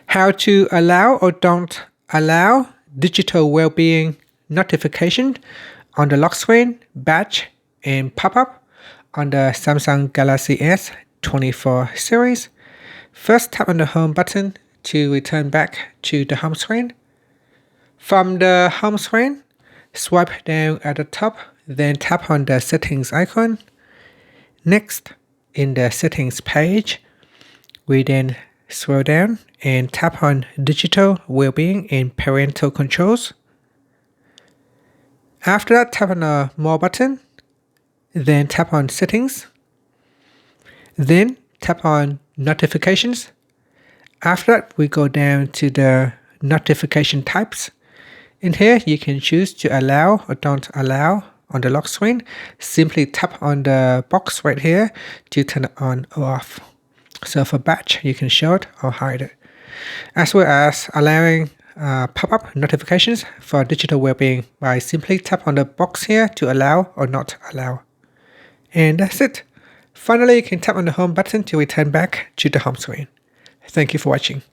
How to allow or don't allow digital well-being notification on the lock screen, batch, and pop-up on the Samsung Galaxy S24 series. First, tap on the home button to return back to the home screen. From the home screen, swipe down at the top, then tap on the settings icon. Next, in the settings page, we then scroll down and tap on digital well-being and parental controls. After that, tap on the more button, then tap on settings, then tap on notifications. After that, we go down to the notification types. In here, you can choose to allow or don't allow on the lock screen. Simply tap on the box right here to turn it on or off. So for batch, you can show it or hide it, as well as allowing pop-up notifications for digital well-being by simply tap on the box here to allow or not allow. And that's it. Finally, you can tap on the home button to return back to the home screen. Thank you for watching.